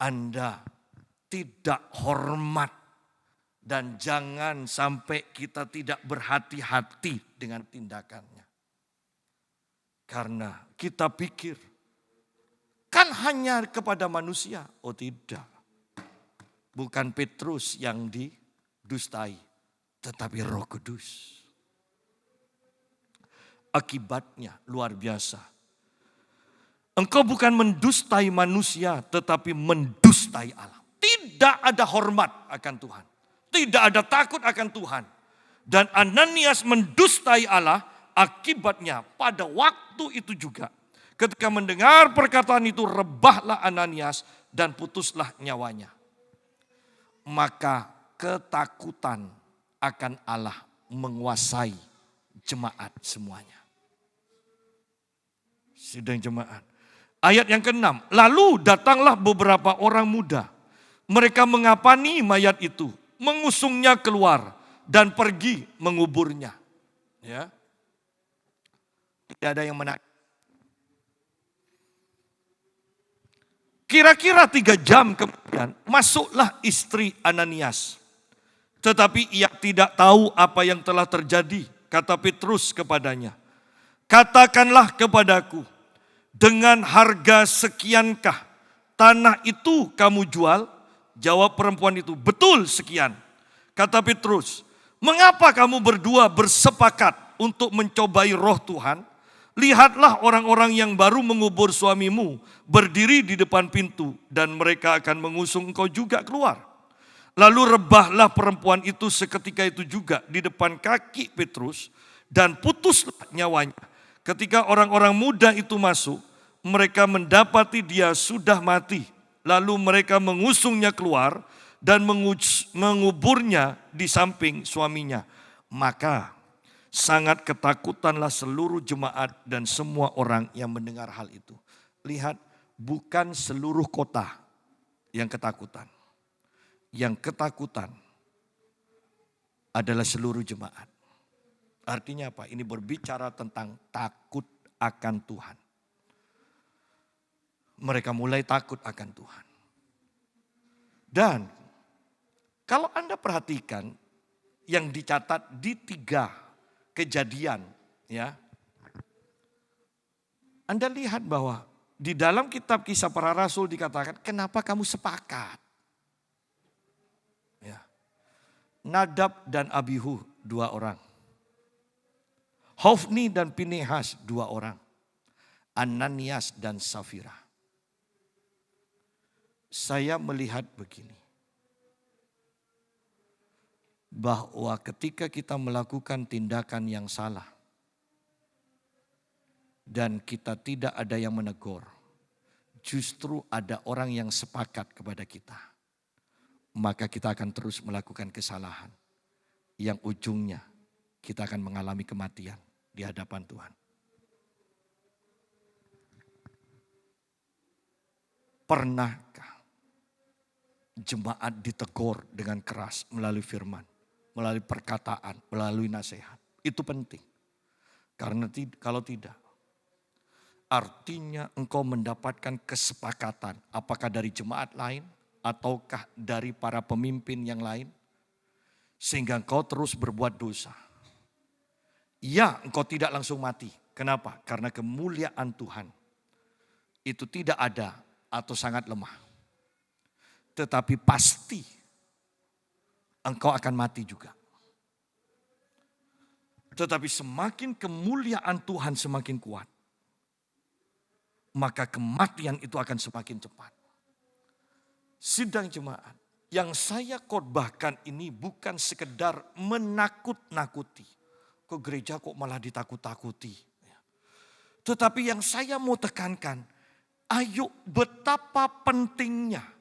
Anda tidak hormat dan jangan sampai kita tidak berhati-hati dengan tindakannya. Karena kita pikir kan hanya kepada manusia. Oh tidak. Bukan Petrus yang didustai, tetapi Roh Kudus. Akibatnya luar biasa. Engkau bukan mendustai manusia, tetapi mendustai Allah. Tidak ada hormat akan Tuhan. Tidak ada takut akan Tuhan. Dan Ananias mendustai Allah, akibatnya pada waktu itu juga. Ketika mendengar perkataan itu, rebahlah Ananias dan putuslah nyawanya. Maka ketakutan akan Allah menguasai jemaat semuanya. Sidang jemaat. Ayat yang ke-6. Lalu datanglah beberapa orang muda. Mereka mengapani mayat itu, mengusungnya keluar dan pergi menguburnya. Ya. Tidak ada yang menarik. Kira-kira 3 jam kemudian masuklah istri Ananias. Tetapi ia tidak tahu apa yang telah terjadi. Kata Petrus kepadanya, katakanlah kepadaku, dengan harga sekiankah tanah itu kamu jual? Jawab perempuan itu, betul sekian. Kata Petrus, mengapa kamu berdua bersepakat untuk mencobai roh Tuhan? Lihatlah orang-orang yang baru mengubur suamimu berdiri di depan pintu dan mereka akan mengusung engkau juga keluar. Lalu rebahlah perempuan itu seketika itu juga di depan kaki Petrus dan putuslah nyawanya. Ketika orang-orang muda itu masuk, mereka mendapati dia sudah mati. Lalu mereka mengusungnya keluar dan menguburnya di samping suaminya. Maka sangat ketakutanlah seluruh jemaat dan semua orang yang mendengar hal itu. Lihat, bukan seluruh kota yang ketakutan. Yang ketakutan adalah seluruh jemaat. Artinya apa? Ini berbicara tentang takut akan Tuhan. Mereka mulai takut akan Tuhan. Dan kalau Anda perhatikan yang dicatat di 3 kejadian, ya. Anda lihat bahwa di dalam kitab Kisah Para Rasul dikatakan, kenapa kamu sepakat? Ya. Nadab dan Abihu 2 orang. Hofni dan Pinehas 2 orang. Ananias dan Safira. Saya melihat begini. Bahwa ketika kita melakukan tindakan yang salah. Dan kita tidak ada yang menegur. Justru ada orang yang sepakat kepada kita. Maka kita akan terus melakukan kesalahan. Yang ujungnya kita akan mengalami kematian di hadapan Tuhan. Pernahkah jemaat ditegur dengan keras melalui firman, melalui perkataan, melalui nasihat? Itu penting. Karena kalau tidak, artinya engkau mendapatkan kesepakatan. Apakah dari jemaat lain ataukah dari para pemimpin yang lain. Sehingga engkau terus berbuat dosa. Ya, engkau tidak langsung mati. Kenapa? Karena kemuliaan Tuhan itu tidak ada atau sangat lemah. Tetapi pasti engkau akan mati juga. Tetapi semakin kemuliaan Tuhan semakin kuat, maka kematian itu akan semakin cepat. Sidang jemaat, yang saya khotbahkan ini bukan sekedar menakut-nakuti. Ke gereja kok malah ditakut-takuti. Tetapi yang saya mau tekankan, ayo betapa pentingnya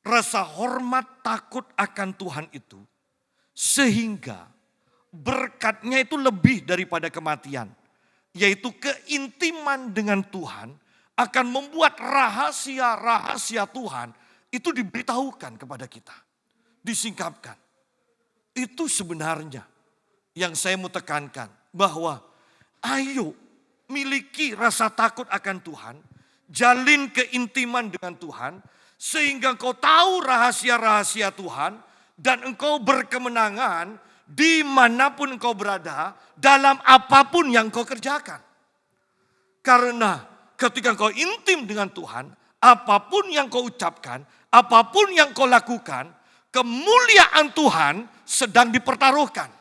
rasa hormat takut akan Tuhan itu. Sehingga berkatnya itu lebih daripada kematian. Yaitu keintiman dengan Tuhan akan membuat rahasia-rahasia Tuhan itu diberitahukan kepada kita. Disingkapkan. Itu sebenarnya yang saya mau tekankan. Bahwa ayo miliki rasa takut akan Tuhan. Jalin keintiman dengan Tuhan. Sehingga engkau tahu rahasia-rahasia Tuhan. Dan engkau berkemenangan dimanapun engkau berada. Dalam apapun yang engkau kerjakan. Karena ketika engkau intim dengan Tuhan. Apapun yang kau ucapkan. Apapun yang kau lakukan. Kemuliaan Tuhan sedang dipertaruhkan.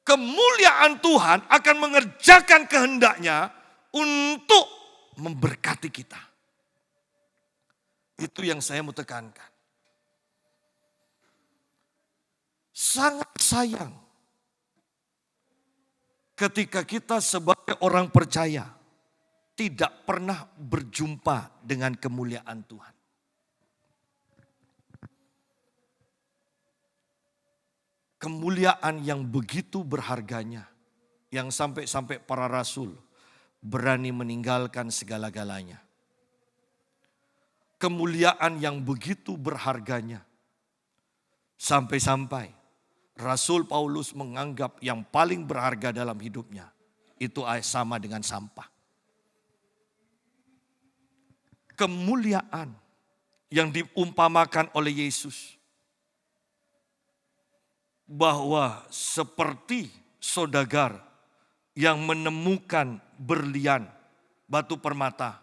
Kemuliaan Tuhan akan mengerjakan kehendaknya untuk memberkati kita. Itu yang saya mau tekankan. Sangat sayang ketika kita sebagai orang percaya tidak pernah berjumpa dengan kemuliaan Tuhan. Kemuliaan yang begitu berharganya, yang sampai-sampai para rasul berani meninggalkan segala-galanya. Kemuliaan yang begitu berharganya, sampai-sampai Rasul Paulus menganggap yang paling berharga dalam hidupnya itu sama dengan sampah. Kemuliaan yang diumpamakan oleh Yesus, bahwa seperti saudagar yang menemukan berlian batu permata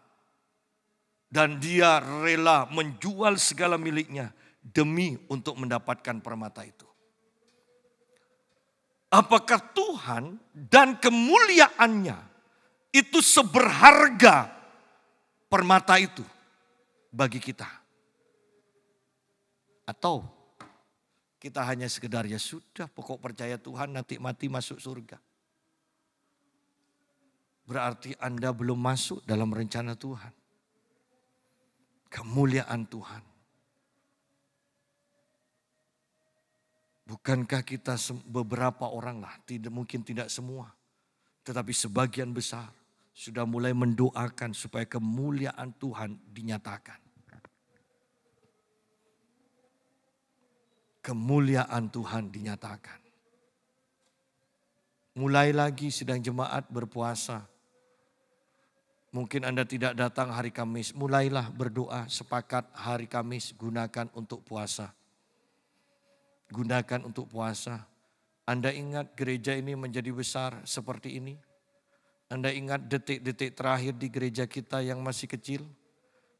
dan dia rela menjual segala miliknya demi untuk mendapatkan permata itu. Apakah Tuhan dan kemuliaannya itu seberharga permata itu bagi kita? Atau kita hanya sekedar ya sudah pokok percaya Tuhan nanti mati masuk surga. Berarti Anda belum masuk dalam rencana Tuhan. Kemuliaan Tuhan. Bukankah kita beberapa orang lah, mungkin tidak semua. Tetapi sebagian besar sudah mulai mendoakan supaya kemuliaan Tuhan dinyatakan. Kemuliaan Tuhan dinyatakan. Mulai lagi sidang jemaat berpuasa. Mungkin Anda tidak datang hari Kamis. Mulailah berdoa, sepakat hari Kamis gunakan untuk puasa. Gunakan untuk puasa. Anda ingat gereja ini menjadi besar seperti ini? Anda ingat detik-detik terakhir di gereja kita yang masih kecil?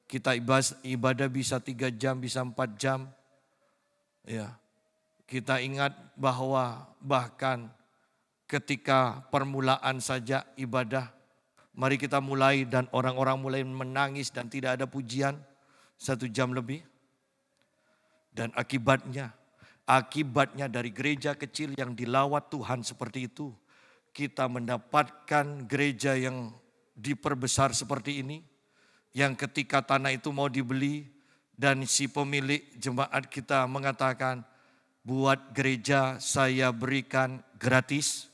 Kita ibadah bisa 3 jam, bisa 4 jam. Ya, kita ingat bahwa bahkan ketika permulaan saja ibadah, mari kita mulai dan orang-orang mulai menangis dan tidak ada pujian 1 jam lebih. Dan akibatnya dari gereja kecil yang dilawat Tuhan seperti itu, kita mendapatkan gereja yang diperbesar seperti ini, yang ketika tanah itu mau dibeli, dan si pemilik jemaat kita mengatakan, buat gereja saya berikan gratis.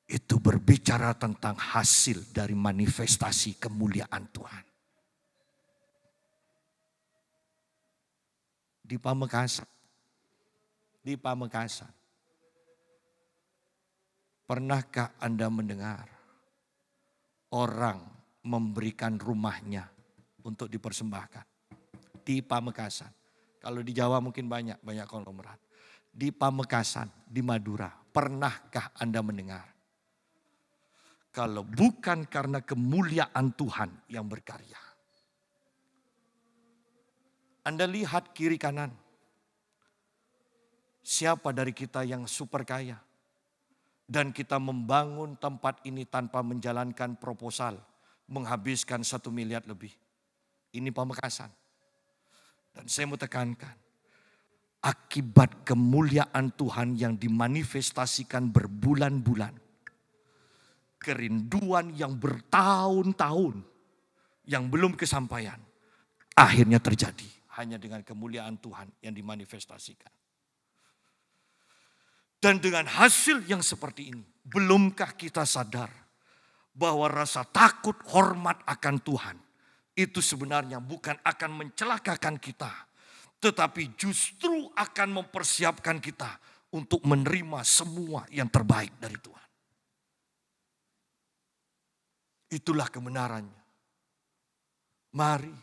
Itu berbicara tentang hasil dari manifestasi kemuliaan Tuhan. Di Pamekasan. Pernahkah Anda mendengar orang memberikan rumahnya untuk dipersembahkan? Di Pamekasan. Kalau di Jawa mungkin banyak konglomerat. Di Pamekasan, di Madura, pernahkah Anda mendengar? Kalau bukan karena kemuliaan Tuhan yang berkarya. Anda lihat kiri kanan. Siapa dari kita yang super kaya? Dan kita membangun tempat ini tanpa menjalankan proposal. Menghabiskan 1 miliar lebih. Ini Pamekasan. Dan saya mau tekankan, akibat kemuliaan Tuhan yang dimanifestasikan berbulan-bulan, kerinduan yang bertahun-tahun, yang belum kesampaian, akhirnya terjadi hanya dengan kemuliaan Tuhan yang dimanifestasikan. Dan dengan hasil yang seperti ini, belumkah kita sadar bahwa rasa takut hormat akan Tuhan itu sebenarnya bukan akan mencelakakan kita, tetapi justru akan mempersiapkan kita untuk menerima semua yang terbaik dari Tuhan. Itulah kebenarannya. Mari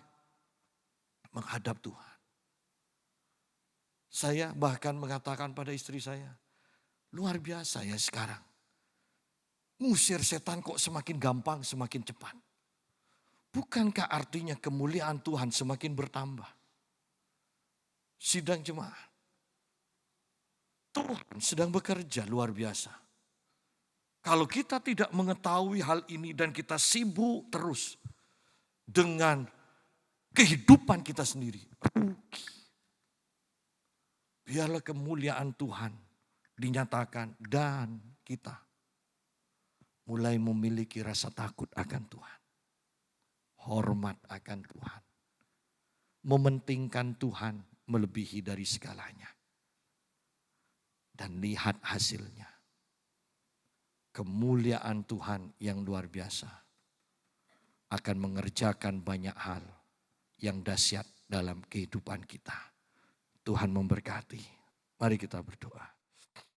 menghadap Tuhan. Saya bahkan mengatakan pada istri saya, luar biasa ya sekarang. Ngusir setan kok semakin gampang, semakin cepat. Bukankah artinya kemuliaan Tuhan semakin bertambah? Sidang jemaat. Tuhan sedang bekerja luar biasa. Kalau kita tidak mengetahui hal ini dan kita sibuk terus dengan kehidupan kita sendiri, rugi. Biarlah kemuliaan Tuhan dinyatakan dan kita mulai memiliki rasa takut akan Tuhan. Hormat akan Tuhan. Mementingkan Tuhan melebihi dari segalanya. Dan lihat hasilnya. Kemuliaan Tuhan yang luar biasa akan mengerjakan banyak hal yang dahsyat dalam kehidupan kita. Tuhan memberkati. Mari kita berdoa.